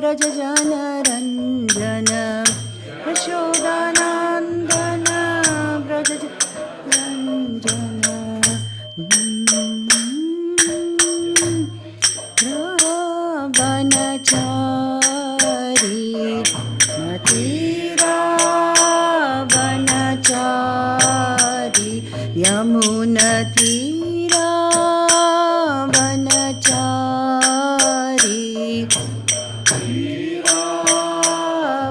व्रजजनरञ्जन यशोदानन्दन व्रजजनरञ्जन वनचारी मतिरावनचारी यमुनतीरा वनचारी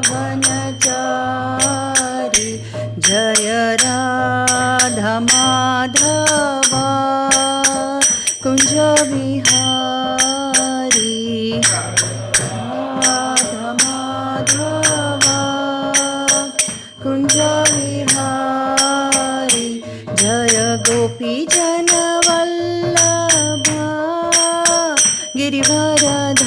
वनचारी जय राधा माधवा कुंज विहारी राधा माधवा कुंज विहारी जय गोपी जनवल्लभा गिरिवरधारी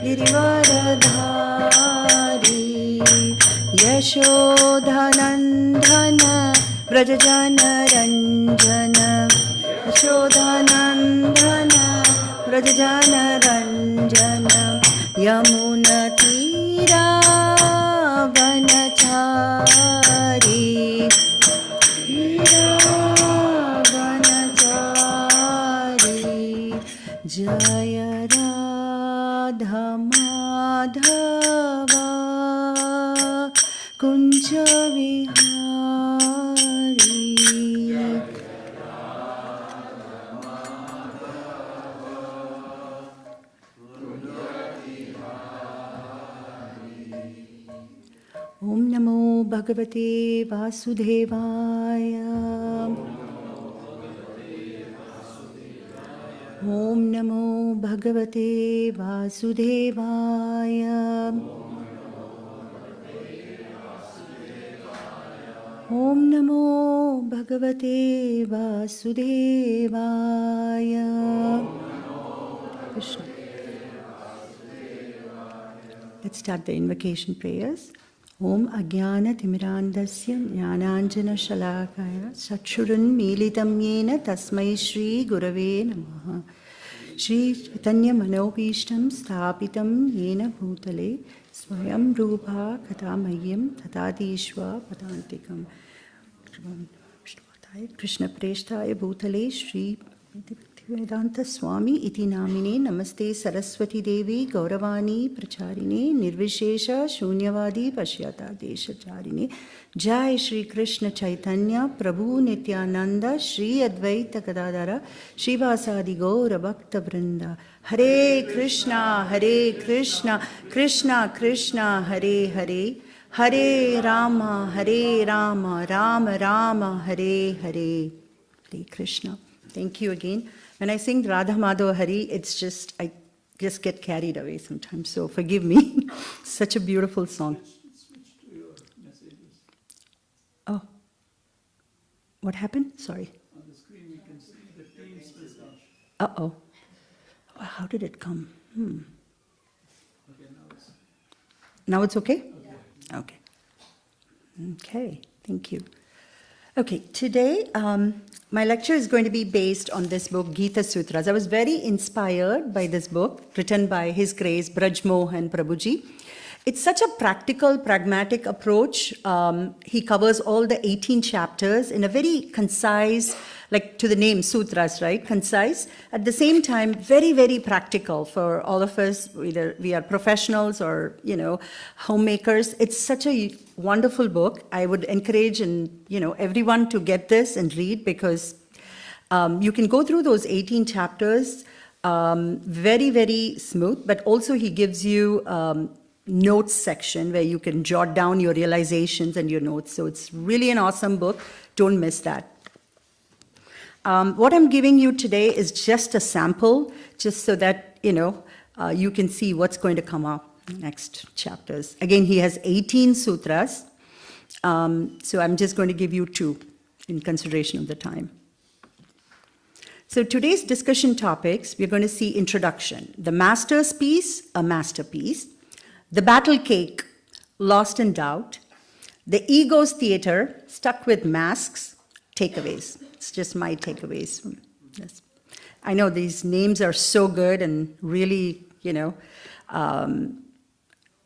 गिरिवरधारी यशोधनन्दन व्रजजनरञ्जन यशोधनन्दन व्रजजनरञ्जन यमुनतीरा वनचारी वनचारी जय राधा माधवा कुंज विहारी ओम नमो भगवते वासुदेवाय ओम नमो भगवते वासुदेवाय ओम नमो भगवते वासुदेवाय Krishna. Let's start the invocation prayers. Om Ajnana Timirandasya Jnananjana Shalakaya Chakshurun Militam Yena Tasmai Shri Gurave Namaha Shri Chaitanya Manopishtam Sthapitam Yena Bhutale Swayam Rupa Katamayyam Tatadishva Padantikam Krishna Preshtaya Bhutale Shri Vedanta Swami iti namine namaste Saraswati Devi Gauravani Pracharine Nirvishesha Shunyavadi Pashyata Deshacarine Jai Shri Krishna Chaitanya Prabhu Nityananda Shri Advaita Gadadhara Shivasadi Gaura Bhakta Vrinda Hare Krishna Krishna Krishna Hare Hare Hare Rama Rama Rama Hare Hare Hare Krishna. Thank you again. When I sing Radha Madhava Hari, it's just, I just get carried away sometimes, so forgive me. Such a beautiful song. Switch to your messages. Oh, what happened? Sorry. On the screen you can see the team's message. Uh-oh. How did it come? Okay, Now it's okay? okay. Okay, thank you. Okay, today my lecture is going to be based on this book, Gita Sutras. I was very inspired by this book, written by His Grace Braj Mohan Prabhuji. It's such a practical, pragmatic approach. He covers all the 18 chapters in a very concise, like to the name, sutras, right? Concise. At the same time, very, very practical for all of us, whether we are professionals or, homemakers. It's such a wonderful book. I would encourage everyone to get this and read, because you can go through those 18 chapters very, very smooth, but also he gives you notes section where you can jot down your realizations and your notes. So it's really an awesome book. Don't miss that. What I'm giving you today is just a sample, just so that, you can see what's going to come up next chapters. Again, he has 18 sutras. So I'm just going to give you 2 in consideration of the time. So today's discussion topics, we're going to see introduction, the master's piece, a masterpiece, the battle cake, lost in doubt, the ego's theater, stuck with masks, takeaways. It's just my takeaways from this. I know these names are so good and really,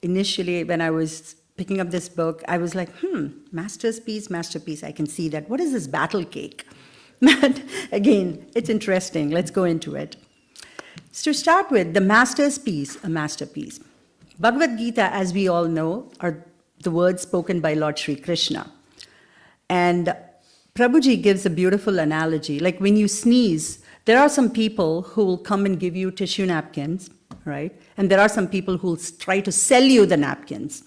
initially when I was picking up this book, I was like, masterpiece, masterpiece. I can see that. What is this battle cake? But again, it's interesting. Let's go into it. So to start with, the master's piece, a masterpiece. Bhagavad Gita, as we all know, are the words spoken by Lord Sri Krishna. And Prabhuji gives a beautiful analogy. Like when you sneeze, there are some people who will come and give you tissue napkins, right? And there are some people who will try to sell you the napkins.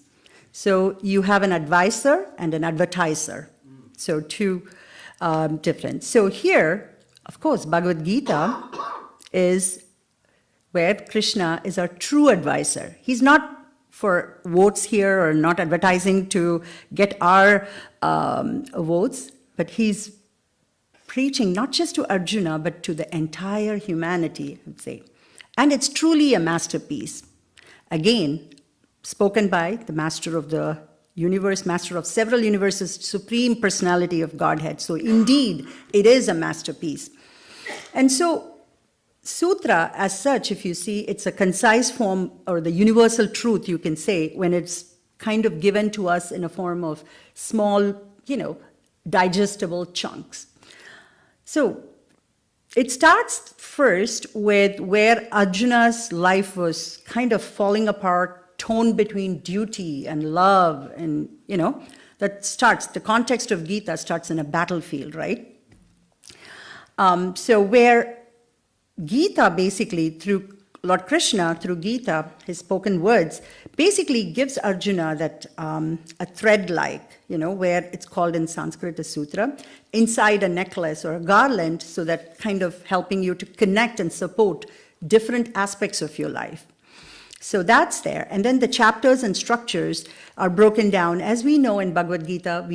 So you have an advisor and an advertiser. So two different. So here, of course, Bhagavad Gita is where Krishna is our true advisor. He's not for votes here or not advertising to get our votes, but he's preaching not just to Arjuna, but to the entire humanity, I would say. And it's truly a masterpiece. Again, spoken by the master of the universe, master of several universes, supreme personality of Godhead. So indeed, it is a masterpiece. And so sutra as such, if you see, it's a concise form or the universal truth, you can say, when it's kind of given to us in a form of small, digestible chunks. So it starts first with where Arjuna's life was kind of falling apart, torn between duty and love, and, that starts, the context of Gita starts in a battlefield, right? So where Gita basically, through Lord Krishna, through Gita, his spoken words, basically gives Arjuna that a thread-like, where it's called in Sanskrit a sutra, inside a necklace or a garland, so that kind of helping you to connect and support different aspects of your life. So that's there. And then the chapters and structures are broken down. As we know in Bhagavad Gita,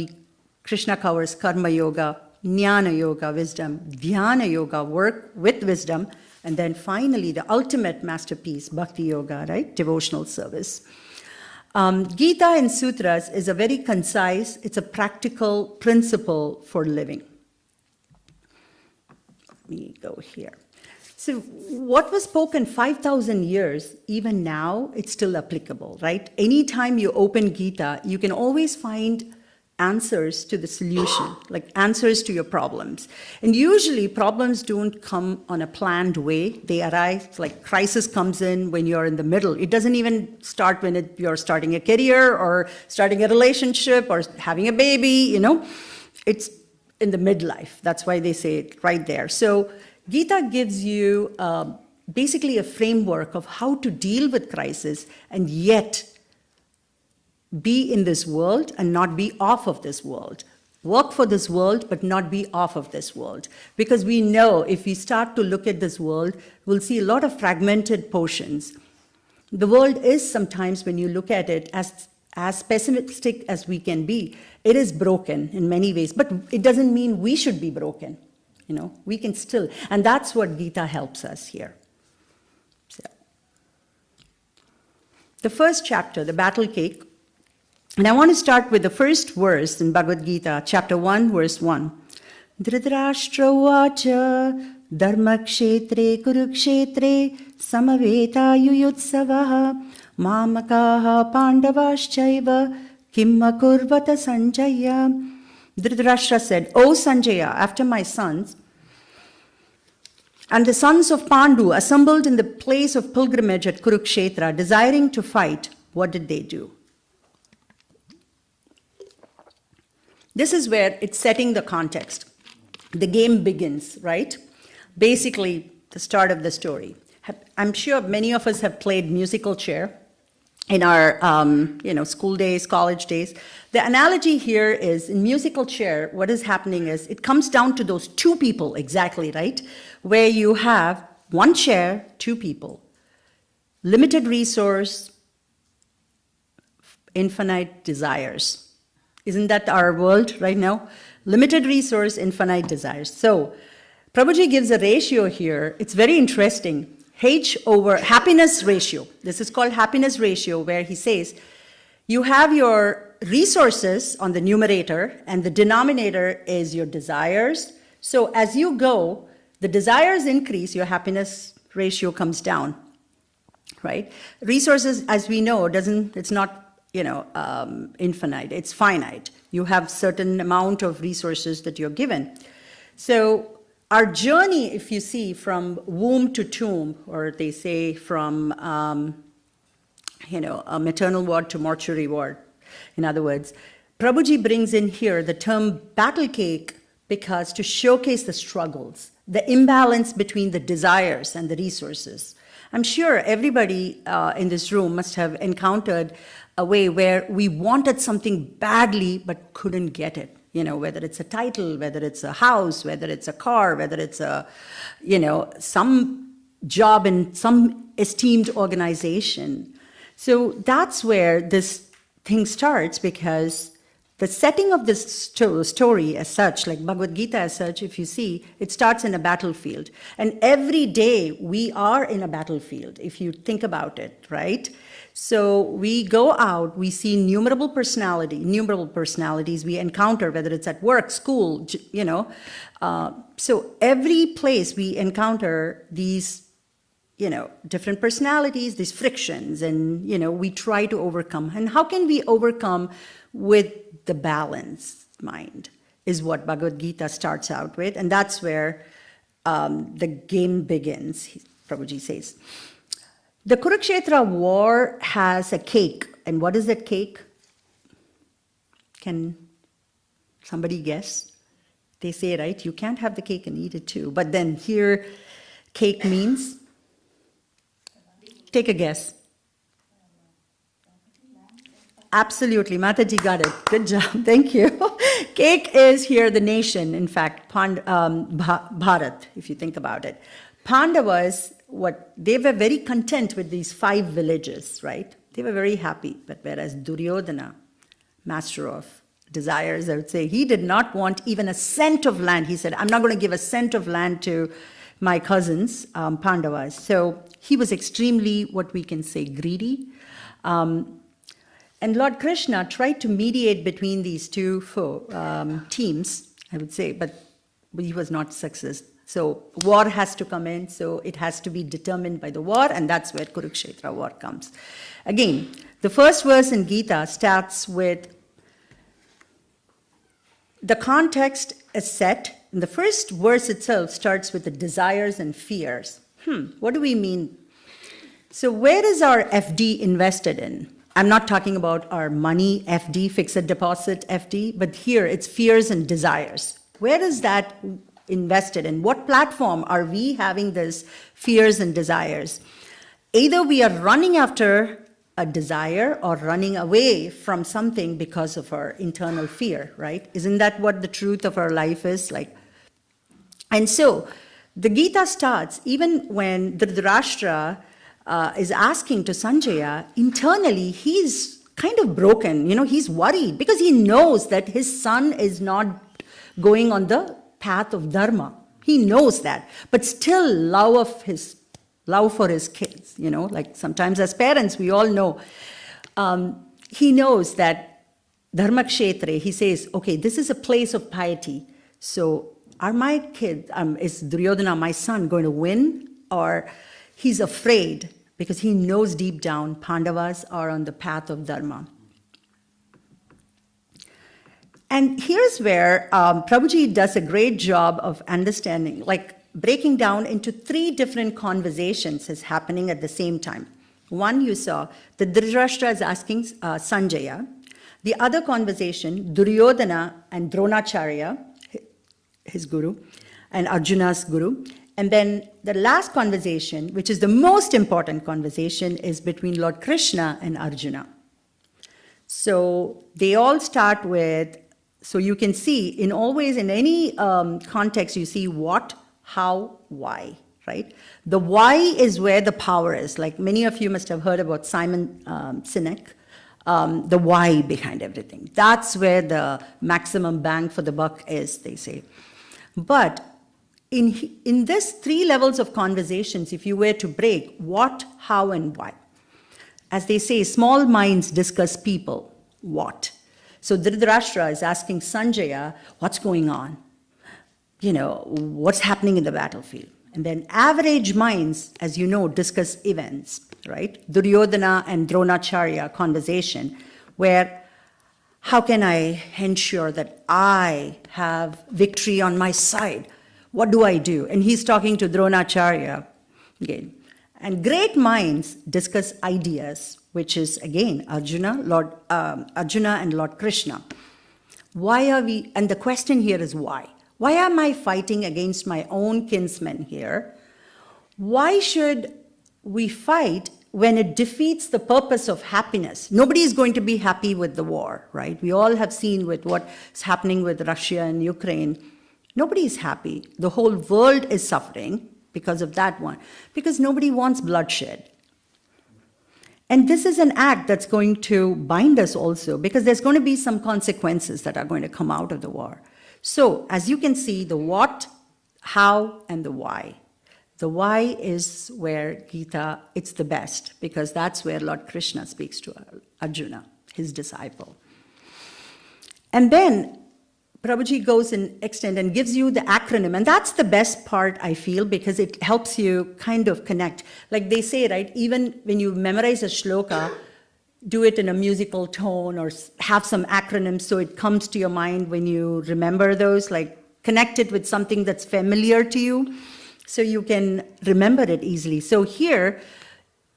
Krishna covers karma yoga, jnana yoga, wisdom, dhyana yoga, work with wisdom, and then finally the ultimate masterpiece, bhakti yoga, right? Devotional service. Gita in sutras is a very concise, it's a practical principle for living. Let me go here. So what was spoken 5,000 years, even now, it's still applicable, right? Anytime you open Gita, you can always find answers to the solution, like answers to your problems. And usually problems don't come on a planned way. They arise, like crisis comes in when you're in the middle. It doesn't even start when you're starting a career or starting a relationship or having a baby, It's in the midlife. That's why they say it right there. So Gita gives you basically a framework of how to deal with crisis and yet be in this world and not be off of this world. Work for this world, but not be off of this world. Because we know if we start to look at this world, we'll see a lot of fragmented portions. The world is sometimes, when you look at it, as pessimistic as we can be, it is broken in many ways. But it doesn't mean we should be broken. We can still, and that's what Gita helps us here. So, the first chapter, the battle cake, and I want to start with the first verse in Bhagavad Gita, chapter 1, verse 1. Dhritarashtra uvacha dharmakshetre kurukshetre samaveta yuyutsavaha mamakaha pandavaschaiva kimma kurvata sanjaya. Dhritarashtra said, O Sanjaya, after my sons, and the sons of Pandu assembled in the place of pilgrimage at Kurukshetra, desiring to fight, what did they do? This is where it's setting the context. The game begins, right? Basically, the start of the story. I'm sure many of us have played musical chair in our school days, college days. The analogy here is in musical chair, what is happening is it comes down to those two people exactly, right? Where you have one chair, two people, limited resource, infinite desires. Isn't that our world right now? Limited resource, infinite desires. So Prabhuji gives a ratio here. It's very interesting. H over happiness ratio. This is called happiness ratio, where he says, you have your resources on the numerator, and the denominator is your desires. So as you go, the desires increase, your happiness ratio comes down, right? Resources, as we know, it's not, infinite, it's finite. You have certain amount of resources that you're given. So our journey, if you see, from womb to tomb, or they say from, a maternal ward to mortuary ward, in other words, Prabhuji brings in here the term battle cake because to showcase the struggles, the imbalance between the desires and the resources. I'm sure everybody in this room must have encountered a way where we wanted something badly but couldn't get it. Whether it's a title, whether it's a house, whether it's a car, whether it's some job in some esteemed organization. So that's where this thing starts, because the setting of this story as such, like Bhagavad Gita as such, if you see, it starts in a battlefield. And every day we are in a battlefield, if you think about it, right? So we go out, we see innumerable personalities we encounter, whether it's at work, school, So every place we encounter these different personalities, these frictions, and, we try to overcome. And how can we overcome? With the balanced mind is what Bhagavad Gita starts out with. And that's where the game begins, Prabhuji says. The Kurukshetra war has a cake. And what is that cake? Can somebody guess? They say, right, you can't have the cake and eat it too. But then here, cake means? Take a guess. Absolutely, Mataji got it. Good job, thank you. Cake is here the nation, in fact, Bharat, if you think about it. Pandavas, they were very content with these 5 villages, right? They were very happy. But whereas Duryodhana, master of desires, I would say, he did not want even a cent of land. He said, I'm not going to give a cent of land to my cousins, Pandavas. So he was extremely, what we can say, greedy. And Lord Krishna tried to mediate between these two teams, I would say, but he was not successful. So war has to come in, so it has to be determined by the war, and that's where Kurukshetra war comes. Again, the first verse in Gita starts with the context is set, and the first verse itself starts with the desires and fears. What do we mean? So where is our FD invested in? I'm not talking about our money, FD, fixed deposit, FD, but here it's fears and desires. Where is that invested in? What platform are we having this fears and desires? Either we are running after a desire or running away from something because of our internal fear, right? Isn't that what the truth of our life is like? And so the Gita starts, even when Dhritarashtra is asking to Sanjaya, internally he's kind of broken, he's worried because he knows that his son is not going on the path of dharma. He knows that, but still love for his kids, like sometimes as parents, we all know. He knows that dharma kshetre, he says, okay, this is a place of piety. So are my kids, is Duryodhana, my son, going to win? Or he's afraid because he knows deep down Pandavas are on the path of dharma. And here's where Prabhuji does a great job of understanding, like breaking down into 3 different conversations is happening at the same time. One, you saw that Dhritarashtra is asking Sanjaya. The other conversation, Duryodhana and Dronacharya, his guru, and Arjuna's guru. And then the last conversation, which is the most important conversation, is between Lord Krishna and Arjuna. So they all start with, so you can see, in any context, you see what, how, why, right? The why is where the power is. Like many of you must have heard about Simon Sinek, the why behind everything. That's where the maximum bang for the buck is, they say. But in this 3 levels of conversations, if you were to break what, how, and why, as they say, small minds discuss people, what. So Dhritarashtra is asking Sanjaya, what's going on? What's happening in the battlefield? And then average minds, as you know, discuss events, right? Duryodhana and Dronacharya conversation, where how can I ensure that I have victory on my side? What do I do? And he's talking to Dronacharya again. And great minds discuss ideas, which is again Arjuna and Lord Krishna. Why are we, and the question here is why? Why am I fighting against my own kinsmen here? Why should we fight when it defeats the purpose of happiness? Nobody is going to be happy with the war, right? We all have seen with what's happening with Russia and Ukraine. Nobody is happy. The whole world is suffering because of that one, because nobody wants bloodshed. And this is an act that's going to bind us also, because there's going to be some consequences that are going to come out of the war. So, as you can see, the what, how, and the why. The why is where Gita, it's the best, because that's where Lord Krishna speaks to Arjuna, his disciple. And then Prabhuji goes in extent and gives you the acronym, and that's the best part, I feel, because it helps you kind of connect. Like they say, right, even when you memorize a shloka, do it in a musical tone or have some acronyms so it comes to your mind when you remember those, like connect it with something that's familiar to you so you can remember it easily. So here,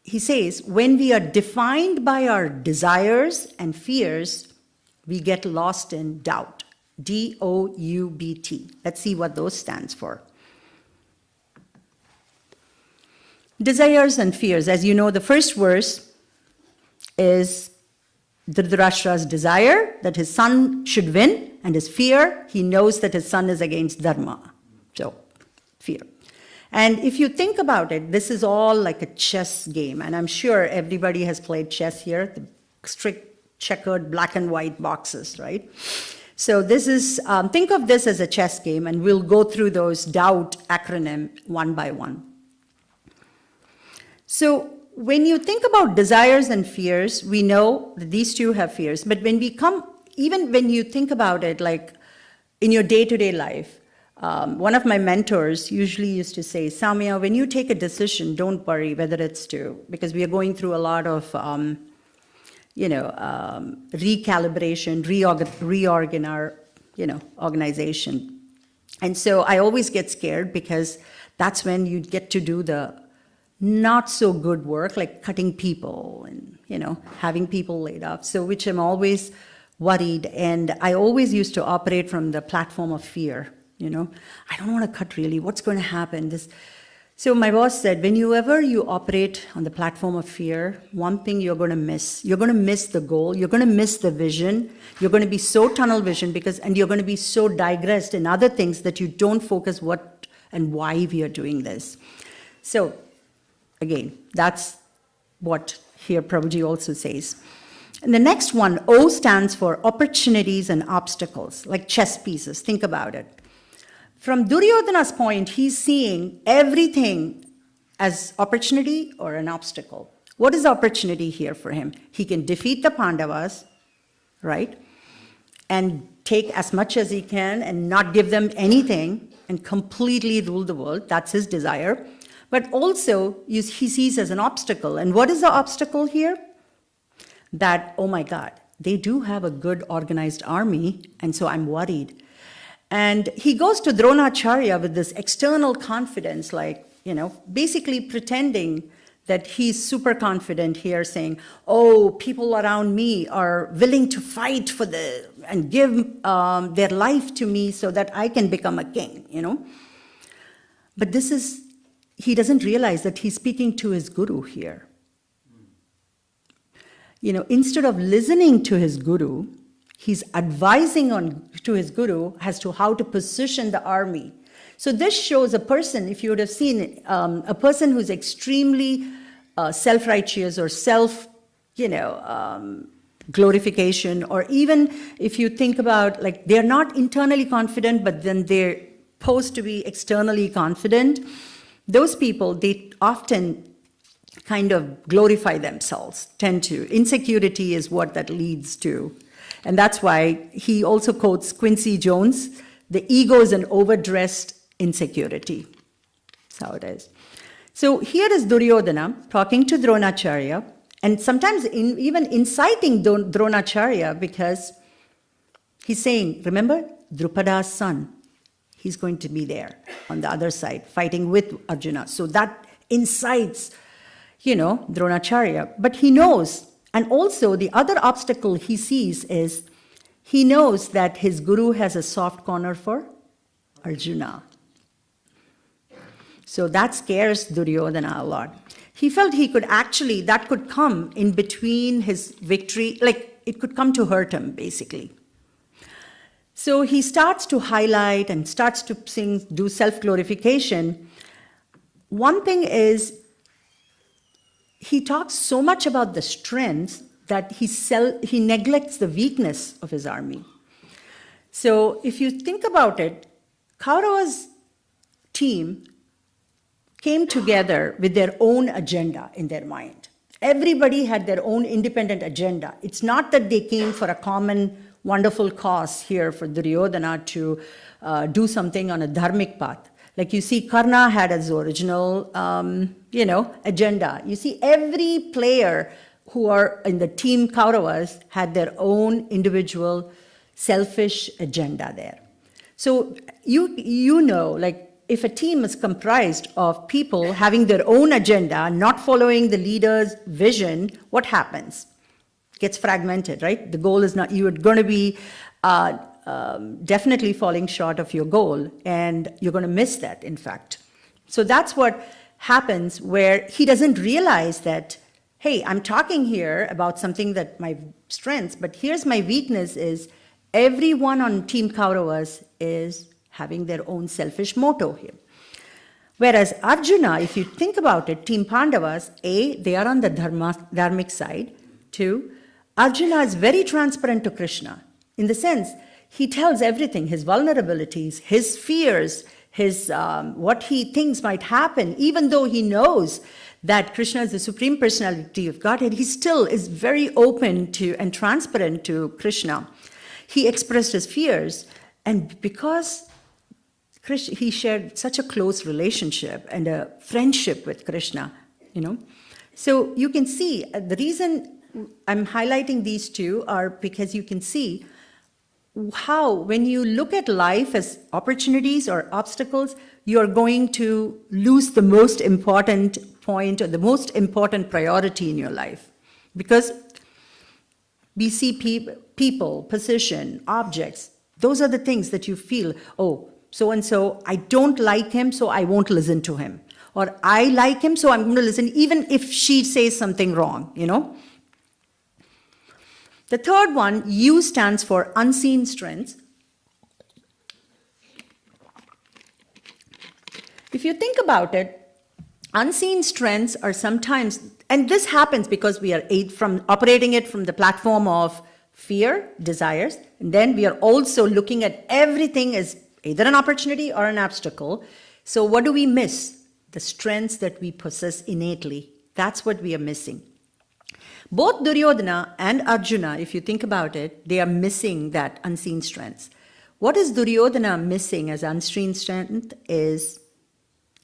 he says, when we are defined by our desires and fears, we get lost in doubt. D-O-U-B-T. Let's see what those stands for. Desires and fears. As you know, the first verse is Dhritarashtra's desire that his son should win, and his fear, he knows that his son is against dharma. So, fear. And if you think about it, this is all like a chess game, and I'm sure everybody has played chess here, the strict checkered black and white boxes, right? So this is, think of this as a chess game, and we'll go through those doubt acronym one by one. So when you think about desires and fears, we know that these two have fears, but when we come, even when you think about it, like in your day-to-day life, one of my mentors usually used to say, Samya, when you take a decision, don't worry whether it's because we are going through a lot of recalibration, reorgan our, organization. And so I always get scared because that's when you get to do the not so good work, like cutting people and, having people laid off. So which I'm always worried. And I always used to operate from the platform of fear, I don't want to cut really. What's going to happen? So my boss said, whenever you operate on the platform of fear, one thing you're going to miss. You're going to miss the goal. You're going to miss the vision. You're going to be so tunnel vision and you're going to be so digressed in other things that you don't focus what and why we are doing this. So again, that's what here Prabhuji also says. And the next one, O stands for opportunities and obstacles, like chess pieces. Think about it. From Duryodhana's point, he's seeing everything as opportunity or an obstacle. What is the opportunity here for him? He can defeat the Pandavas, right? And take as much as he can and not give them anything and completely rule the world. That's his desire. But also, he sees as an obstacle. And what is the obstacle here? That, oh my God, they do have a good organized army, and so I'm worried. And he goes to Dronacharya with this external confidence, like, basically pretending that he's super confident here, saying, oh, people around me are willing to fight and give their life to me so that I can become a king, But he doesn't realize that he's speaking to his guru here. Instead of listening to his guru, he's advising to his guru as to how to position the army. So this shows a person, if you would have seen a person who's extremely self-righteous or glorification, or even if you think about, like, they're not internally confident, but then they're supposed to be externally confident. Those people, they often kind of glorify themselves, tend to. Insecurity is what that leads to. And that's why he also quotes Quincy Jones, the ego is an overdressed insecurity. That's how it is. So here is Duryodhana talking to Dronacharya, and sometimes even inciting Dronacharya, because he's saying, remember, Drupada's son, he's going to be there on the other side, fighting with Arjuna. So that incites, Dronacharya. But he knows, and also the other obstacle he sees is, he knows that his guru has a soft corner for Arjuna. So that scares Duryodhana a lot. He felt that could come in between his victory, like it could come to hurt him, basically. So he starts to highlight and starts to do self-glorification. One thing is, he talks so much about the strengths that he neglects the weakness of his army. So if you think about it, Kaurava's team came together with their own agenda in their mind. Everybody had their own independent agenda. It's not that they came for a common, wonderful cause here for Duryodhana to do something on a dharmic path. Like you see, Karna had his original, agenda. You see, every player who are in the team Kauravas had their own individual selfish agenda there. So if a team is comprised of people having their own agenda, not following the leader's vision, what happens? It gets fragmented, right? The goal is not, you're going to be definitely falling short of your goal, and you're going to miss that, in fact. So that's what happens, where he doesn't realize that, hey, I'm talking here about something that my strengths, but here's my weakness is everyone on Team Kauravas is having their own selfish motto here. Whereas Arjuna, if you think about it, Team Pandavas, they are on the dharmic side. 2, Arjuna is very transparent to Krishna, in the sense, he tells everything, his vulnerabilities, his fears, his what he thinks might happen, even though he knows that Krishna is the Supreme Personality of Godhead, he still is very open to and transparent to Krishna. He expressed his fears, and because he shared such a close relationship and a friendship with Krishna, So you can see, the reason I'm highlighting these two are because you can see how, when you look at life as opportunities or obstacles, you're going to lose the most important point or the most important priority in your life. Because we see people, position, objects, those are the things that you feel, oh, so-and-so, I don't like him, so I won't listen to him. Or I like him, so I'm going to listen, even if she says something wrong, The third one, U, stands for unseen strengths. If you think about it, unseen strengths are sometimes, and this happens because we are operating it from the platform of fear, desires, and then we are also looking at everything as either an opportunity or an obstacle. So what do we miss? The strengths that we possess innately. That's what we are missing. Both Duryodhana and Arjuna, if you think about it, they are missing that unseen strengths. What is Duryodhana missing as unseen strength is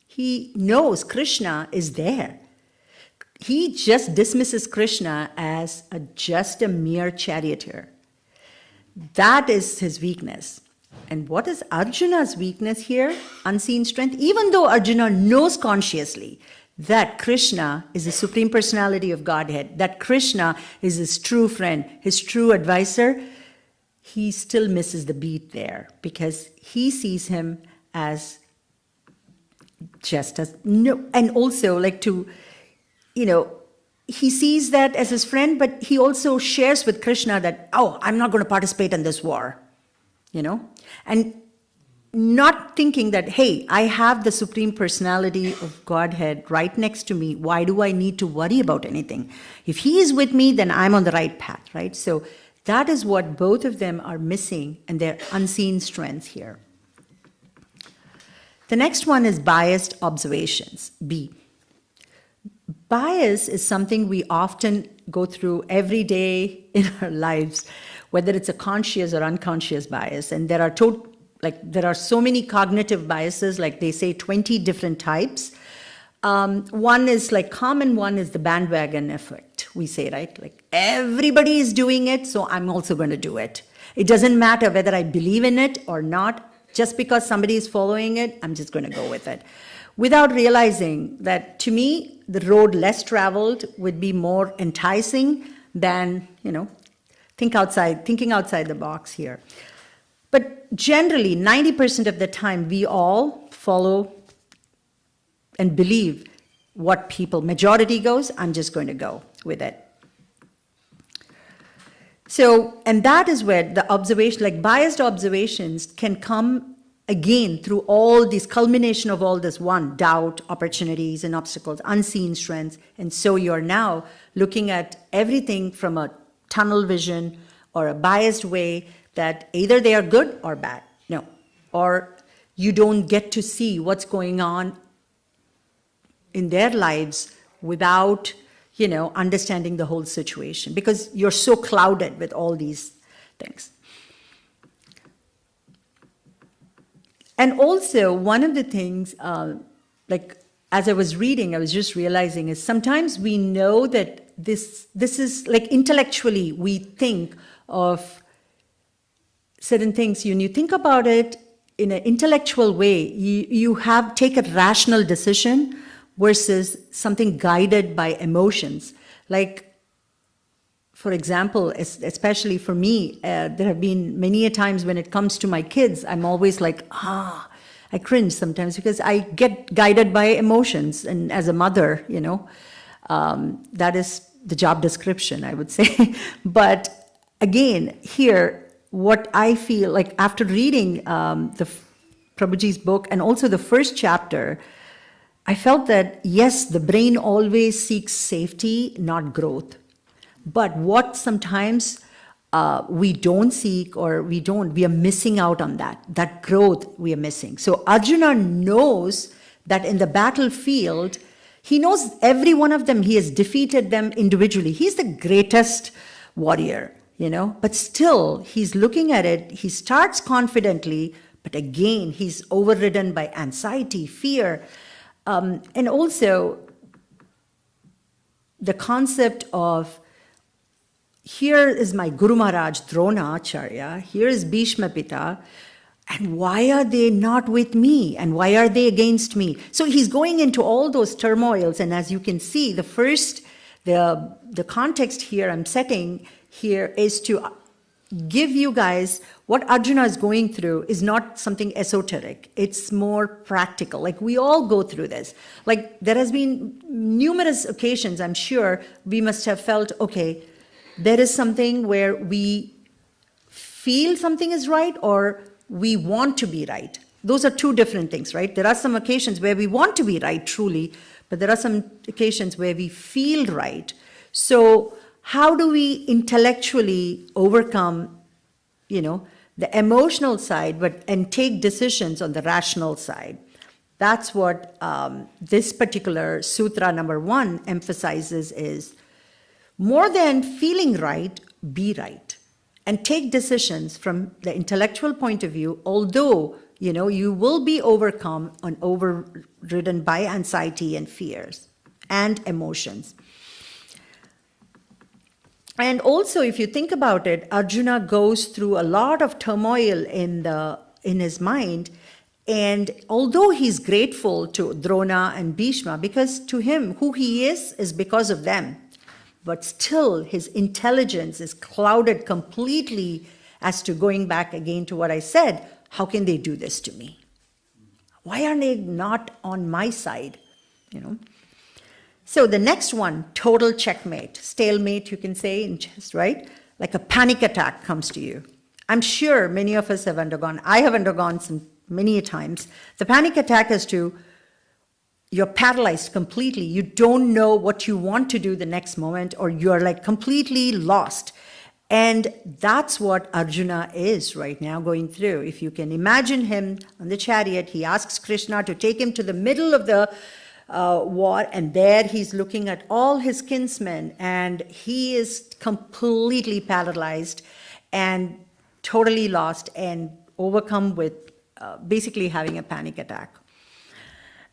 he knows Krishna is there. He just dismisses Krishna as just a mere charioteer. That is his weakness. And what is Arjuna's weakness here? Unseen strength. Even though Arjuna knows consciously that Krishna is the Supreme Personality of Godhead, that Krishna is his true friend, his true advisor, he still misses the beat there because he sees him as just as, no, and also he sees that as his friend, but he also shares with Krishna that, oh, I'm not going to participate in this war, and not thinking that, hey, I have the Supreme Personality of Godhead right next to me. Why do I need to worry about anything? If he is with me, then I'm on the right path, right? So that is what both of them are missing, and their unseen strengths here. The next one is biased observations, B. bias is something we often go through every day in our lives, whether it's a conscious or unconscious bias. And there are so many cognitive biases, like they say 20 different types. One is like common one is the bandwagon effect, we say, right? Like everybody is doing it, so I'm also going to do it. It doesn't matter whether I believe in it or not. Just because somebody is following it, I'm just going to go with it. Without realizing that, to me, the road less traveled would be more enticing than, thinking outside the box here. But generally, 90% of the time, we all follow and believe what majority goes, I'm just going to go with it. So, and that is where the observation, like biased observations can come again through all these culmination of all this doubt, opportunities and obstacles, unseen strengths. And so you're now looking at everything from a tunnel vision or a biased way that either they are good or bad. No. Or you don't get to see what's going on in their lives without understanding the whole situation, because you're so clouded with all these things. And also, one of the things, like as I was reading, I was just realizing is sometimes we know that this is like intellectually we think of certain things. When you think about it in an intellectual way, you take a rational decision versus something guided by emotions. Like, for example, especially for me, there have been many a times when it comes to my kids, I'm always like, I cringe sometimes because I get guided by emotions. And as a mother, that is the job description, I would say. But again, here, what I feel like after reading Prabhuji's book and also the first chapter, I felt that, yes, the brain always seeks safety, not growth. But what sometimes we don't seek or we are missing out on that growth we are missing. So Arjuna knows that in the battlefield, he knows every one of them, he has defeated them individually. He's the greatest warrior, but still he's looking at it, he starts confidently, but again, he's overridden by anxiety, fear, and also the concept of, here is my Guru Maharaj Drona Acharya, here is Bhishma Pita, and why are they not with me? And why are they against me? So he's going into all those turmoils, and as you can see, the context here I'm setting here is to give you guys what Arjuna is going through is not something esoteric. It's more practical. Like we all go through this. Like there has been numerous occasions, I'm sure we must have felt, okay, there is something where we feel something is right or we want to be right. Those are two different things, right? There are some occasions where we want to be right truly, but there are some occasions where we feel right. So how do we intellectually overcome, the emotional side, and take decisions on the rational side? That's what this particular sutra number 1 emphasizes is, more than feeling right, be right. And take decisions from the intellectual point of view, although, you will be overcome and overridden by anxiety and fears and emotions. And also, if you think about it, Arjuna goes through a lot of turmoil in his mind. And although he's grateful to Drona and Bhishma, because to him, who he is because of them, but still his intelligence is clouded completely as to going back again to what I said, how can they do this to me? Why are they not on my side? So the next one, total checkmate, stalemate, you can say in chess, right? Like a panic attack comes to you. I'm sure many of us have undergone, I have undergone many times. The panic attack is you're paralyzed completely. You don't know what you want to do the next moment, or you're like completely lost. And that's what Arjuna is right now going through. If you can imagine him on the chariot, he asks Krishna to take him to the middle of the war, and there he's looking at all his kinsmen, and he is completely paralyzed and totally lost and overcome with basically having a panic attack.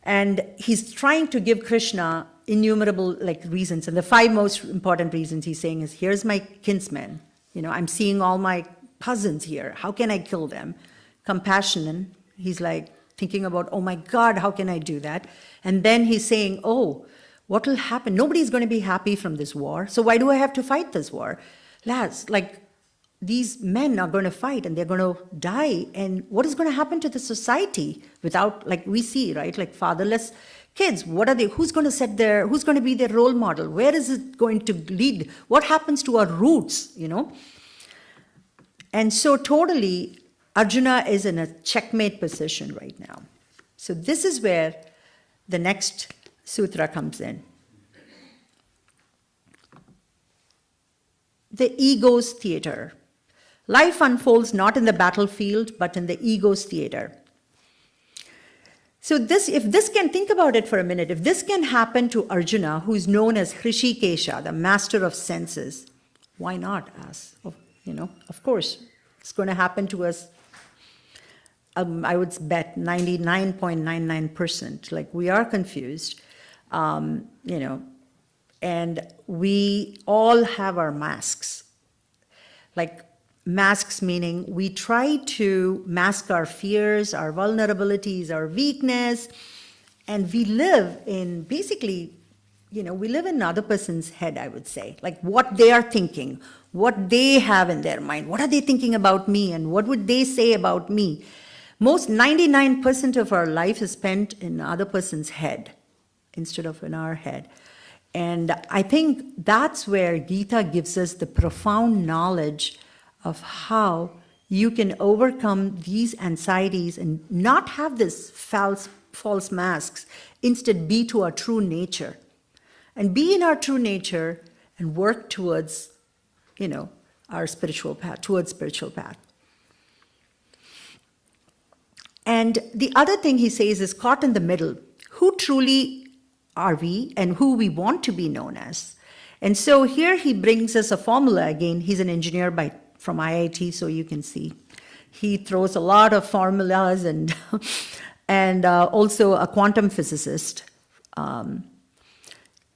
And he's trying to give Krishna innumerable reasons, and the 5 most important reasons he's saying is, here's my kinsmen, I'm seeing all my cousins here, how can I kill them? Compassion, he's like thinking about, oh my God, how can I do that? And then he's saying, oh, what will happen? Nobody's going to be happy from this war, so why do I have to fight this war? Lads, these men are going to fight and they're going to die, and what is going to happen to the society without, we see, right, fatherless kids? What are they, who's going to be their role model? Where is it going to lead? What happens to our roots, And so totally, Arjuna is in a checkmate position right now. So this is where the next sutra comes in. The ego's theater. Life unfolds not in the battlefield, but in the ego's theater. So if this can, think about it for a minute, if this can happen to Arjuna, who's known as Hrishikesha, the master of senses, why not us? Of course, it's going to happen to us. I would bet 99.99%. We are confused, and we all have our masks. Masks meaning we try to mask our fears, our vulnerabilities, our weakness, and we live in basically, we live in another person's head, I would say. What they are thinking, what they have in their mind, what are they thinking about me, and what would they say about me? Most 99% of our life is spent in another person's head instead of in our head. And I think that's where Gita gives us the profound knowledge of how you can overcome these anxieties and not have this false masks, instead be to our true nature. And be in our true nature and work towards, our spiritual path, towards spiritual path. And the other thing he says is caught in the middle. Who truly are we and who we want to be known as? And so here he brings us a formula again. He's an engineer from IIT, so you can see. He throws a lot of formulas and also a quantum physicist.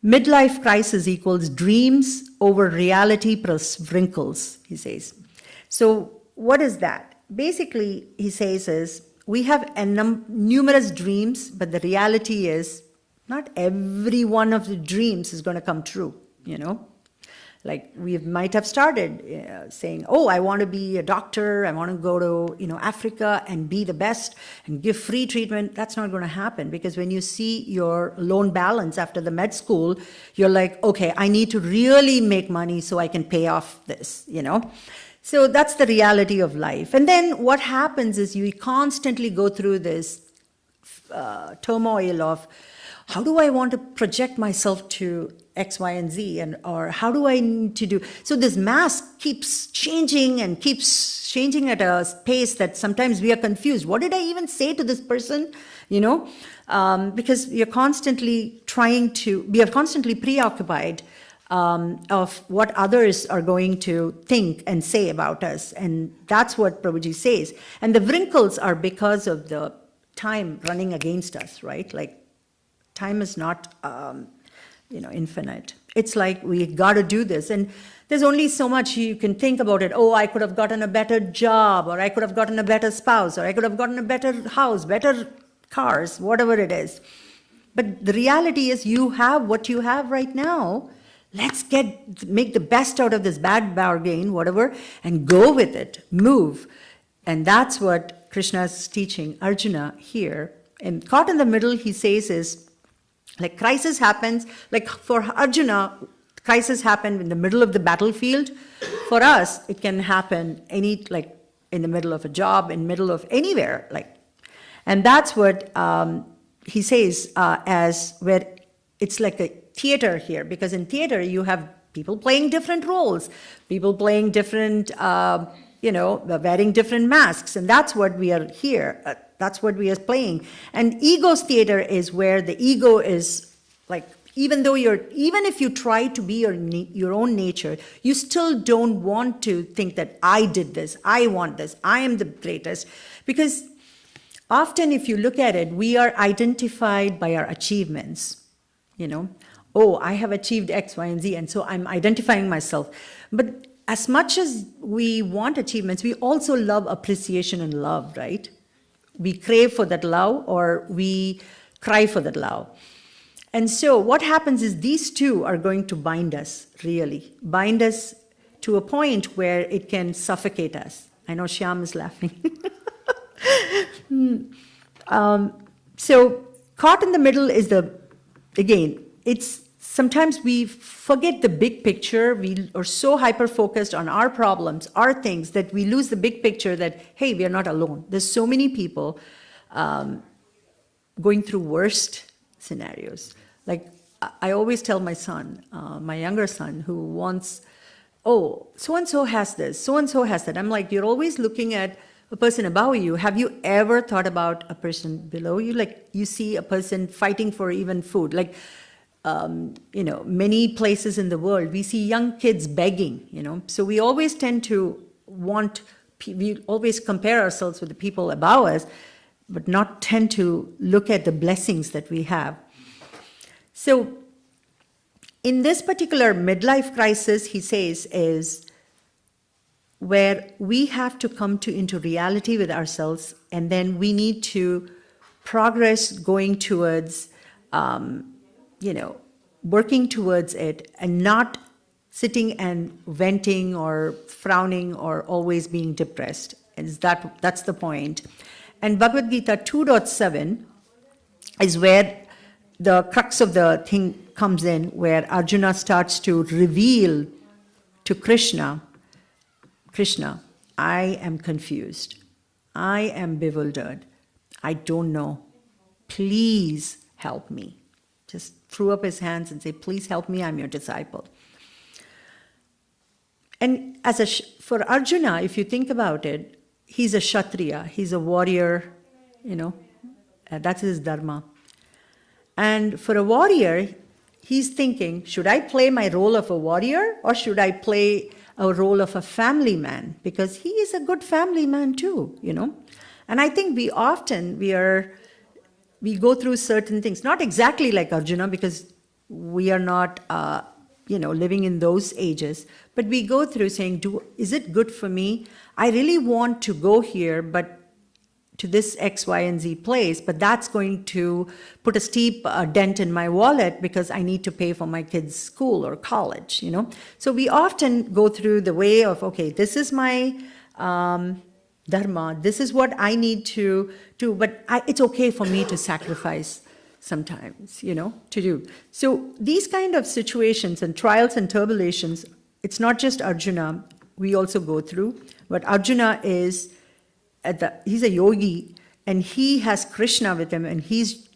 Midlife crisis equals dreams over reality plus wrinkles, he says. So what is that? Basically, he says is, we have numerous dreams, but the reality is not every one of the dreams is going to come true, We might have started saying, oh, I want to be a doctor, I want to go to, Africa and be the best and give free treatment. That's not going to happen, because when you see your loan balance after the med school, you're like, okay, I need to really make money so I can pay off this, So that's the reality of life. And then what happens is you constantly go through this turmoil of, how do I want to project myself to X, Y, and Z, or how do I need to do? So this mask keeps changing at a pace that sometimes we are confused. What did I even say to this person? Because we are constantly preoccupied of what others are going to think and say about us. And that's what Prabhuji says. And the wrinkles are because of the time running against us, right? Time is not, infinite. It's we got to do this. And there's only so much you can think about it. Oh, I could have gotten a better job, or I could have gotten a better spouse, or I could have gotten a better house, better cars, whatever it is. But the reality is you have what you have right now. Let's make the best out of this bad bargain, whatever, and go with it, move. And that's what Krishna is teaching Arjuna here. And caught in the middle, he says is, crisis happens, for Arjuna, crisis happened in the middle of the battlefield. For us, it can happen in the middle of a job, in the middle of anywhere, And that's what he says as where it's like a theater here, because in theater you have people playing different roles, people playing different, wearing different masks, and that's what we are here. That's what we are playing. And ego's theater is where the ego is like, even if you try to be your own nature, you still don't want to think that I did this, I want this, I am the greatest. Because often if you look at it, we are identified by our achievements, Oh, I have achieved X, Y, and Z, and so I'm identifying myself. But as much as we want achievements, we also love appreciation and love, right? We crave for that love, or we cry for that love. And so what happens is these two are going to bind us, really. Bind us to a point where it can suffocate us. I know Shyam is laughing. So caught in the middle is it's sometimes we forget the big picture. We are so hyper-focused on our problems, our things, that we lose the big picture that, hey, we are not alone. There's so many people going through worst scenarios. Like I always tell my son, my younger son, who wants, oh, so-and-so has this, so-and-so has that. I'm like, you're always looking at a person above you. Have you ever thought about a person below you? Like you see a person fighting for even food. Like, many places in the world, we see young kids begging, So we always tend to we always compare ourselves with the people above us, but not tend to look at the blessings that we have. So in this particular midlife crisis, he says, is where we have to come into reality with ourselves, and then we need to progress going towards, working towards it, and not sitting and venting or frowning or always being depressed. That's the point. And Bhagavad Gita 2.7 is where the crux of the thing comes in, where Arjuna starts to reveal to Krishna, I am confused. I am bewildered. I don't know. Please help me. Just threw up his hands and say, please help me, I'm your disciple. And for Arjuna, if you think about it, he's a Kshatriya, he's a warrior, that's his dharma. And for a warrior, he's thinking, should I play my role of a warrior, or should I play a role of a family man? Because he is a good family man too, And I think we go through certain things, not exactly like Arjuna, because we are not, living in those ages, but we go through saying, is it good for me? I really want to go here, but to this X, Y, and Z place, but that's going to put a steep dent in my wallet because I need to pay for my kids' school or college, So we often go through the way of, okay, this is my dharma, this is what I need to do, but it's okay for me to sacrifice sometimes, to do. So these kind of situations and trials and tribulations, it's not just Arjuna, we also go through, but Arjuna is he's a yogi, and he has Krishna with him, and he's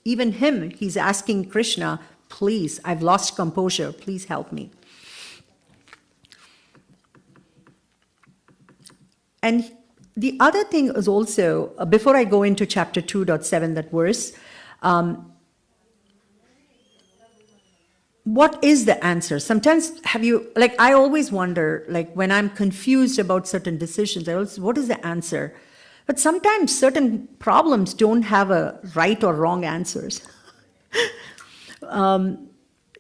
asking Krishna, please, I've lost composure, please help me. And the other thing is also, before I go into chapter 2.7, that verse, what is the answer? Sometimes I always wonder, when I'm confused about certain decisions, what is the answer? But sometimes certain problems don't have a right or wrong answers.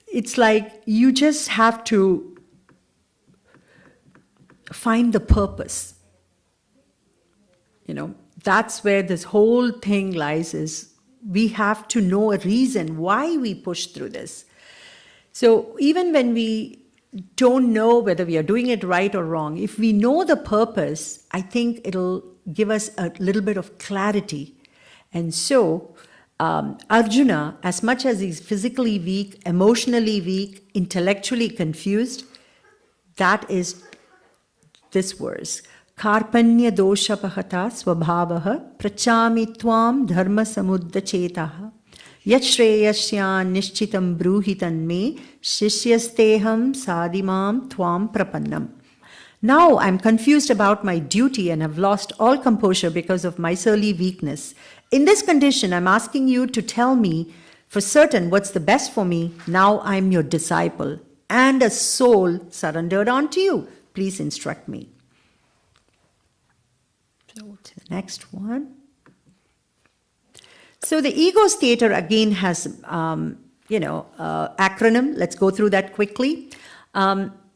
It's like you just have to find the purpose. That's where this whole thing lies, is we have to know a reason why we push through this. So even when we don't know whether we are doing it right or wrong, if we know the purpose, I think it'll give us a little bit of clarity. And so Arjuna, as much as he's physically weak, emotionally weak, intellectually confused, that is this verse. Karpanya dosha pahata svabhavaha prachami tvam dharma samuddachetaha yat shreyasyan nishchitam bruhitan me shishyasteham sadimam tvam prapannam. Now I'm confused about my duty and have lost all composure because of miserly weakness. in this condition, I'm asking you to tell me for certain what's the best for me. Now I'm your disciple and a soul surrendered unto you. Please instruct me. So to the next one. So the ego stator again has, acronym. Let's go through that quickly.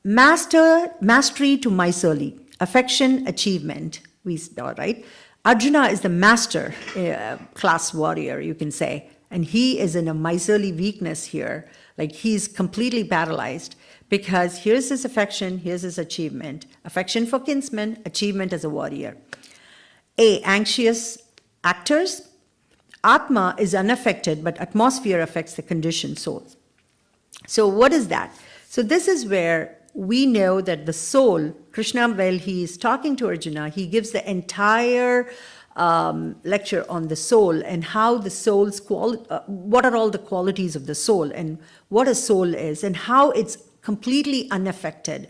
Mastery to miserly, affection, achievement. We saw, right? Arjuna is the master class warrior, you can say. And he is in a miserly weakness here. Like he's completely paralyzed because here's his affection, here's his achievement. Affection for kinsmen, achievement as a warrior. Anxious actors. Atma is unaffected, but atmosphere affects the conditioned soul. So what is that? So this is where we know that the soul, Krishna, while he is talking to Arjuna, he gives the entire lecture on the soul and how the soul's what are all the qualities of the soul and what a soul is and how it's completely unaffected.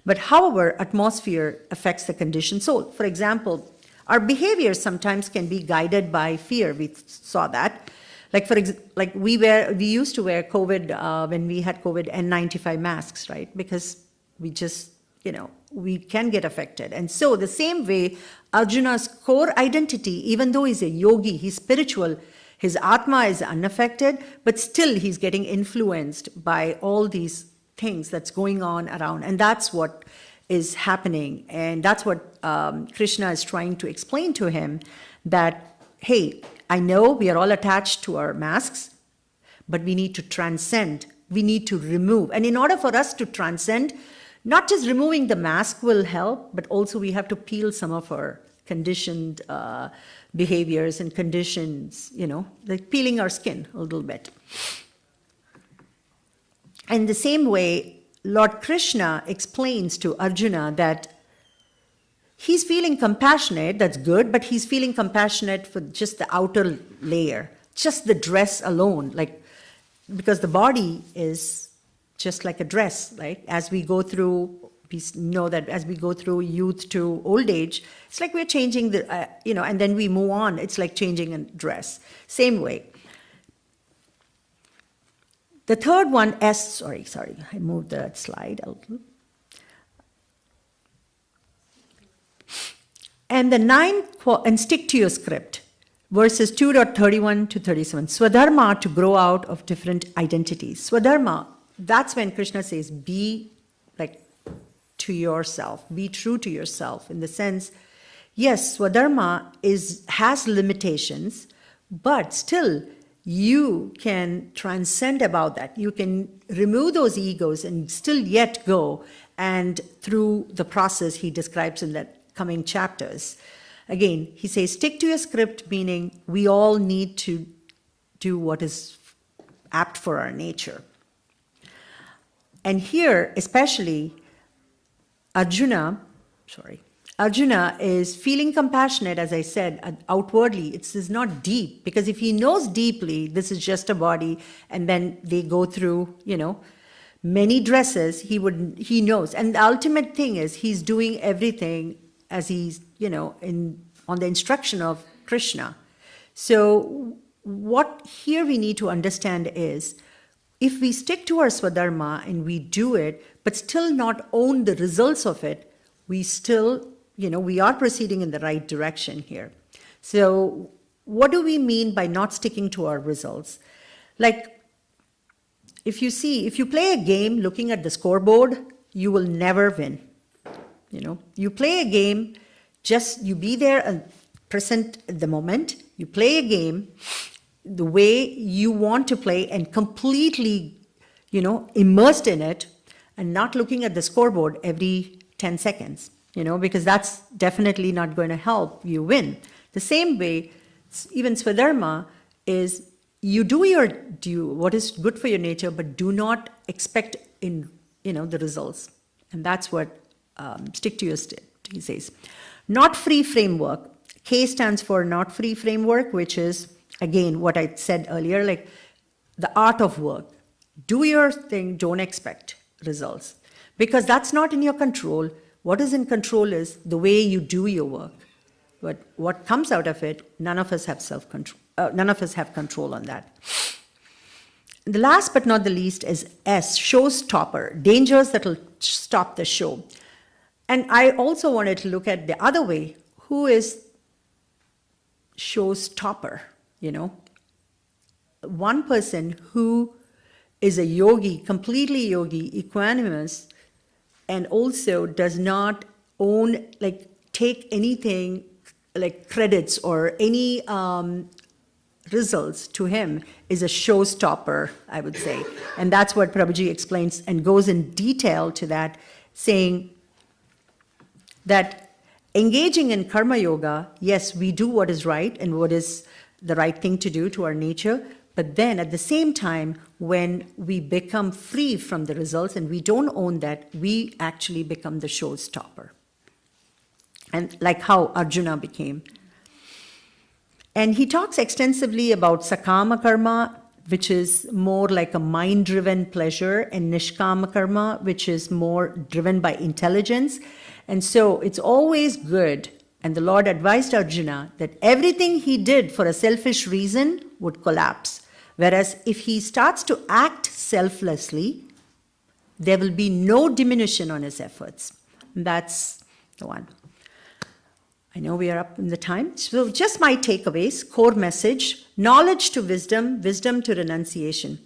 But however, atmosphere affects the conditioned soul. For example, our behavior sometimes can be guided by fear. We saw that. Like we used to wear COVID when we had COVID N95 masks, right? Because we just, we can get affected. And so the same way, Arjuna's core identity, even though he's a yogi, he's spiritual, his Atma is unaffected, but still he's getting influenced by all these things that's going on around. And that's what is happening. And that's what Krishna is trying to explain to him, that, hey, I know we are all attached to our masks, but we need to transcend. We need to remove. And in order for us to transcend, not just removing the mask will help, but also we have to peel some of our conditioned behaviors and conditions, like peeling our skin a little bit. In the same way, Lord Krishna explains to Arjuna that he's feeling compassionate, that's good, but he's feeling compassionate for just the outer layer, just the dress alone, because the body is just like a dress, right? As we go through, we know that as we go through youth to old age, it's like we're changing and then we move on. It's like changing a dress. Same way. The third one, sorry, I moved the slide a little. And the ninth, and stick to your script, verses 2.31 to 37. Swadharma, to grow out of different identities. Swadharma, that's when Krishna says, be to yourself, be true to yourself, in the sense, yes, Swadharma has limitations, but still you can transcend about that. You can remove those egos and still yet go. And through the process he describes in the coming chapters. Again, he says, stick to your script, meaning we all need to do what is apt for our nature. And here, especially, Arjuna is feeling compassionate, as I said, outwardly. It's not deep, because if he knows deeply, this is just a body, and then they go through, many dresses, he knows. And the ultimate thing is he's doing everything as he's, on the instruction of Krishna. So what here we need to understand is, if we stick to our Swadharma and we do it, but still not own the results of it, we still, we are proceeding in the right direction here. So what do we mean by not sticking to our results? Like, if you play a game looking at the scoreboard, you will never win. You play a game, just you be there and present at the moment. You play a game the way you want to play and completely, immersed in it, and not looking at the scoreboard every 10 seconds, because that's definitely not going to help you win. The same way, even Swadharma is, you do your due, what is good for your nature, but do not expect the results. And that's what stick to your state, he says. Not free framework. K stands for not free framework, which is, again, what I said earlier, like the art of work. Do your thing, don't expect results. Because that's not in your control. What is in control is the way you do your work. But what comes out of it, none of us have self-control. None of us have control on that. The last but not the least is S, showstopper, dangers that will stop the show. And I also wanted to look at the other way. Who is showstopper, you know? One person who is a yogi, completely yogi, equanimous, and also does not own, like, take anything like credits or any results to him is a showstopper, I would say. And that's what Prabhuji explains and goes in detail to that, saying that engaging in karma yoga, yes, we do what is right and what is the right thing to do to our nature, but then at the same time, when we become free from the results and we don't own that, we actually become the showstopper. And like how Arjuna became. And he talks extensively about sakama karma, which is more like a mind-driven pleasure, and nishkama karma, which is more driven by intelligence. And so it's always good, and the Lord advised Arjuna that everything he did for a selfish reason would collapse. Whereas if he starts to act selflessly, there will be no diminution on his efforts. And that's the one. I know we are up in the time. So just my takeaways, core message, knowledge to wisdom, wisdom to renunciation.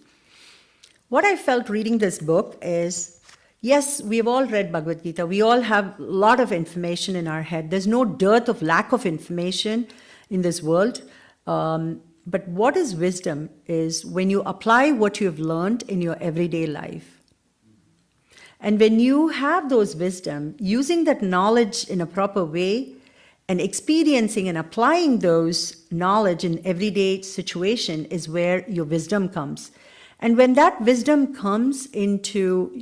What I felt reading this book is, yes, we've all read Bhagavad Gita. We all have a lot of information in our head. There's no dearth of lack of information in this world. But what is wisdom is when you apply what you've learned in your everyday life. And when you have those wisdom, using that knowledge in a proper way, and experiencing and applying those knowledge in everyday situation is where your wisdom comes. And when that wisdom comes into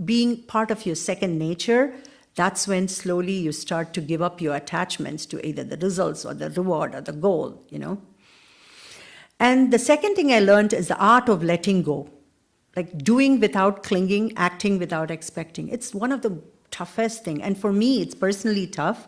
being part of your second nature, that's when slowly you start to give up your attachments to either the results or the reward or the goal, you know. And the second thing I learned is the art of letting go, like doing without clinging, acting without expecting. It's one of the toughest things. And for me, it's personally tough.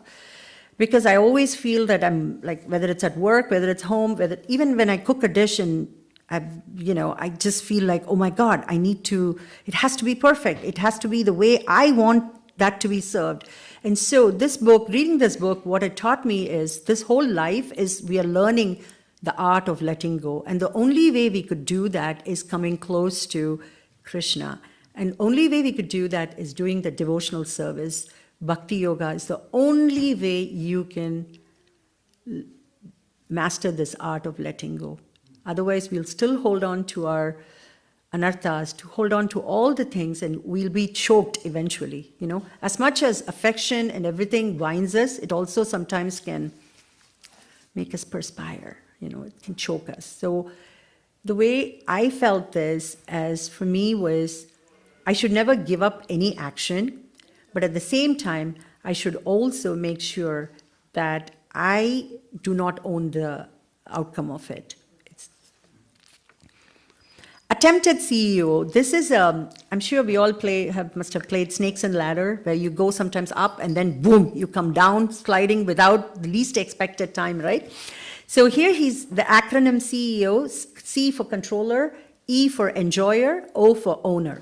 Because I always feel that I'm like, whether it's at work, whether it's home, even when I cook a dish and I just feel like, oh my God, it has to be perfect. It has to be the way I want that to be served. And so this book, reading this book, what it taught me is this whole life is we are learning the art of letting go. And the only way we could do that is coming close to Krishna. And only way we could do that is doing the devotional service. Bhakti yoga is the only way you can master this art of letting go. Otherwise, we'll still hold on to our anarthas, to hold on to all the things, and we'll be choked eventually. You know, as much as affection and everything binds us, it also sometimes can make us perspire. You know, it can choke us. So the way I felt this, as for me, was I should never give up any action. But at the same time, I should also make sure that I do not own the outcome of it. Attempted CEO. This is, I'm sure we all must have played Snakes and Ladder, where you go sometimes up and then boom, you come down sliding without the least expected time, right? So here he's the acronym CEO, C for controller, E for enjoyer, O for owner.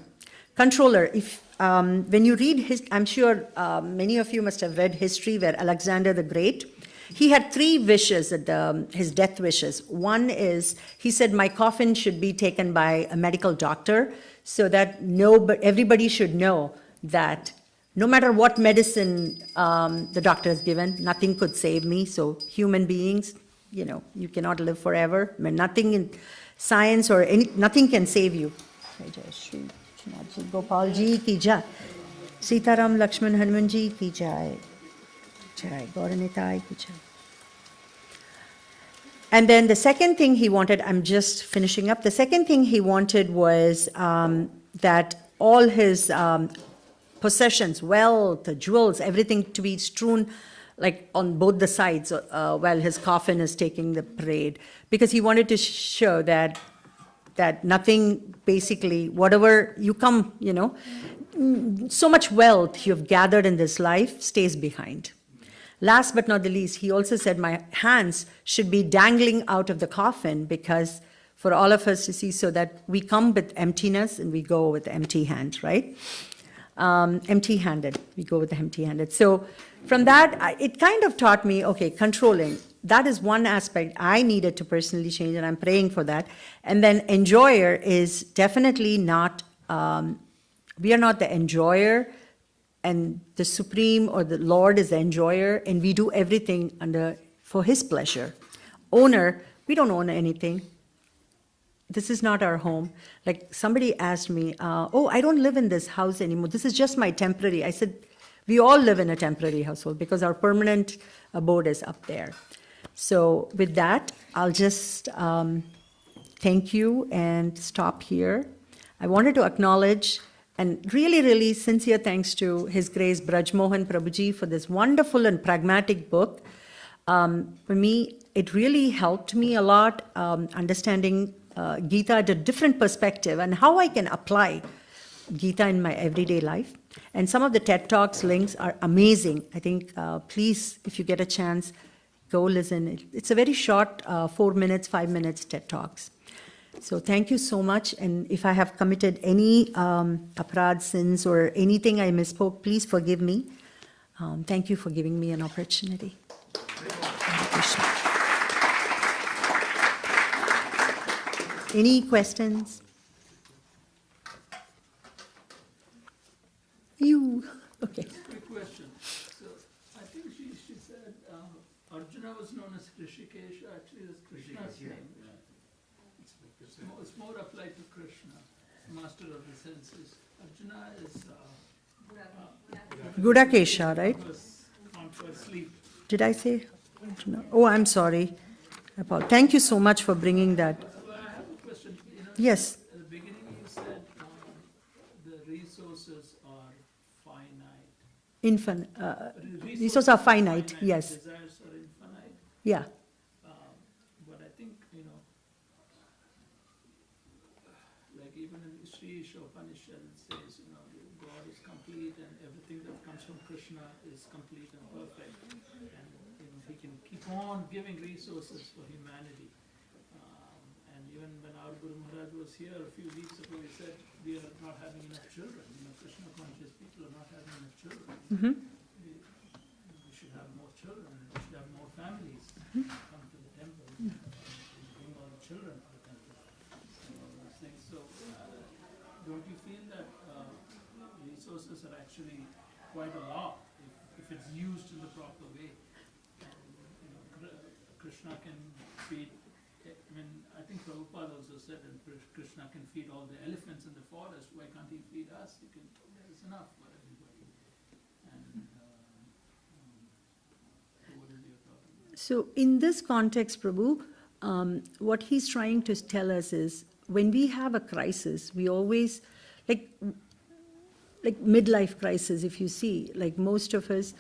Controller, when you read I'm sure many of you must have read history where Alexander the Great, he had 3 wishes, his death wishes. One is, he said, my coffin should be taken by a medical doctor so that everybody should know that no matter what medicine the doctor has given, nothing could save me. So human beings, you know, you cannot live forever. I mean, nothing in science or nothing can save you. Gopal ji ki jai, Sitaram Lakshman Hanuman ji ki jai, jai Gauranitai ki jai. And then the second thing he wanted, I'm just finishing up. The second thing he wanted was that all his possessions, wealth, jewels, everything to be strewn like on both the sides while his coffin is taking the parade, because he wanted to show that nothing, basically, whatever you come, you know, so much wealth you've gathered in this life stays behind. last but not the least, he also said my hands should be dangling out of the coffin, because for all of us to see, so that we come with emptiness and we go with empty hands, right? Empty-handed, we go with the empty-handed. So from that, it kind of taught me, okay, controlling. That is one aspect I needed to personally change, and I'm praying for that. And then enjoyer is definitely not, we are not the enjoyer, and the Supreme or the Lord is the enjoyer, and we do everything for His pleasure. Owner, we don't own anything. This is not our home. Like somebody asked me, oh, I don't live in this house anymore. This is just my temporary. I said, we all live in a temporary household because our permanent abode is up there. So with that, I'll just thank you and stop here. I wanted to acknowledge and really, really sincere thanks to His Grace Braj Mohan Prabhuji for this wonderful and pragmatic book. For me, it really helped me a lot understanding Gita at a different perspective and how I can apply Gita in my everyday life. And some of the TED Talks links are amazing. I think, please, if you get a chance, go listen. It's a very short 4 minutes, 5 minutes TED Talks. So thank you so much. And if I have committed any aparad sins or anything I misspoke, please forgive me. Thank you for giving me an opportunity. Any questions? You, okay. Quick question. So I think she said Arjuna was known as Rishikesh, actually it's Krishna's name. It's more applied to Krishna, master of the senses. Arjuna is Gudakesha, right? conquer sleep. Did I say? Arjuna? Oh, I'm sorry. Thank you so much for bringing that. So I have a question. Yes. At the beginning you said the resources are finite. Resources are finite, yes. Desires are infinite. Yeah. But I think, like even in Sri Upanishad it says, God is complete and everything that comes from Krishna is complete and perfect. And He can keep on giving resources for humanity. And even when our Guru Maharaj was here a few weeks ago, he said, we are not having enough children. Krishna conscious people are not having enough children. Mm-hmm. We should have more children, we should have more families come to the temple, bring all the children to the temple, and all those things. So, don't you feel that resources are actually quite a lot if it's used in the proper way? And, Krishna can feed. I think Prabhupada also said that Krishna can feed all the elephants in the forest. Why can't He feed us? There's enough for everybody. And so what is your thought on that? So in this context, Prabhu, what he's trying to tell us is when we have a crisis, we always, like midlife crisis, if you see, like most of us,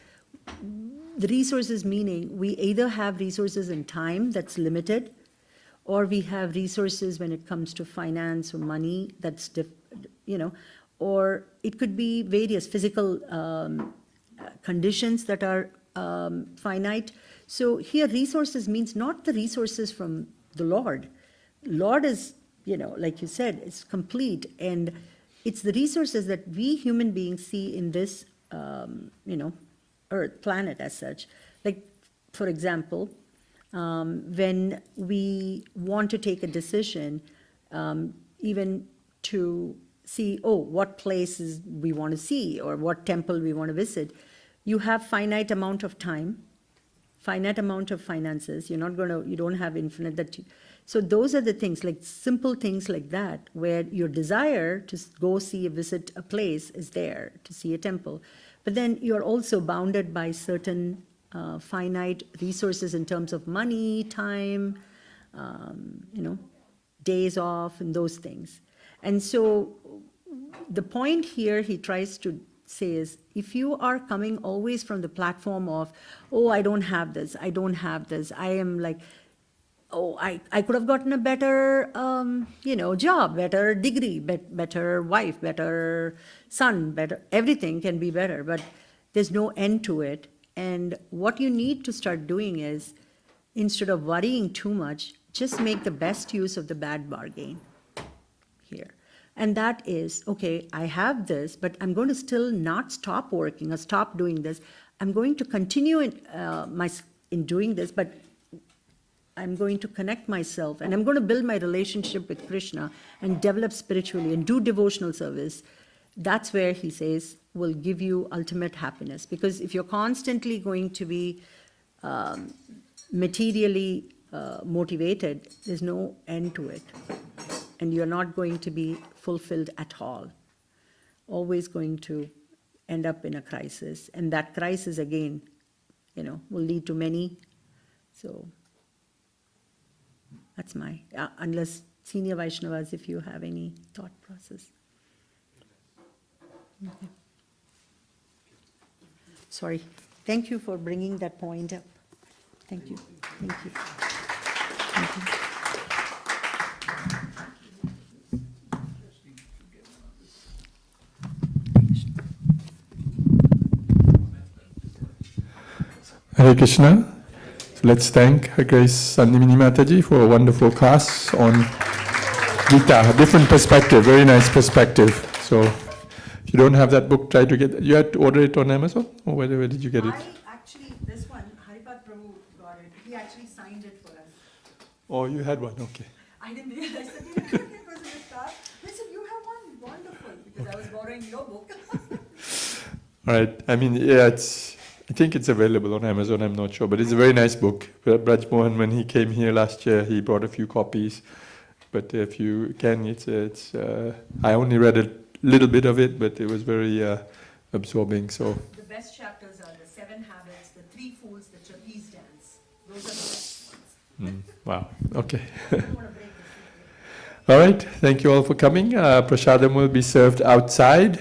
the resources meaning we either have resources in time that's limited, or we have resources when it comes to finance or money that's, or it could be various physical conditions that are finite. So here resources means not the resources from the Lord. Lord is, like you said, it's complete, and it's the resources that we human beings see in this, Earth, planet as such. Like, for example, when we want to take a decision, even to see, what places we want to see or what temple we want to visit, you have finite amount of time, finite amount of finances. You don't have infinite. So those are the things, like simple things like that, where your desire to go visit a place is there, to see a temple. But then you're also bounded by certain finite resources in terms of money, time, days off, and those things. And so the point here he tries to say is, if you are coming always from the platform of, I don't have this, I am like, I could have gotten a better, job, better degree, better wife, better son, better, everything can be better, but there's no end to it. And what you need to start doing is, instead of worrying too much, just make the best use of the bad bargain here. And that is, okay, I have this, but I'm going to still not stop working or stop doing this. I'm going to continue in doing this, but I'm going to connect myself and I'm going to build my relationship with Krishna and develop spiritually and do devotional service. That's where he says will give you ultimate happiness. Because if you're constantly going to be materially motivated, there's no end to it. And you're not going to be fulfilled at all. Always going to end up in a crisis. And that crisis, again, will lead to many. So that's my, unless senior Vaishnavas, if you have any thought process. Okay. Sorry. Thank you for bringing that point up. Thank you. Thank you. Thank you. Hare Krishna. So let's thank Her Grace Sandamini Mataji for a wonderful class on Gita, a different perspective, very nice perspective. So if you don't have that book, try to get it. You had to order it on Amazon? Or where did you get it? Actually, this one, Haripat Prabhu got it. He actually signed it for us. Oh, you had one, okay. I didn't realize that it was in the start. They said, you have one, wonderful, because I was borrowing your book. All right. I mean, yeah, I think it's available on Amazon, I'm not sure, but it's a very nice book. Braj Mohan, when he came here last year, he brought a few copies. But if you can, I only read a little bit of it, but it was very absorbing. So The best chapters are the 7 habits, the 3 fools, the trapeze dance. Those are the best ones. wow, okay. I don't want to break the secret. All right, thank you all for coming. Prasadam will be served outside.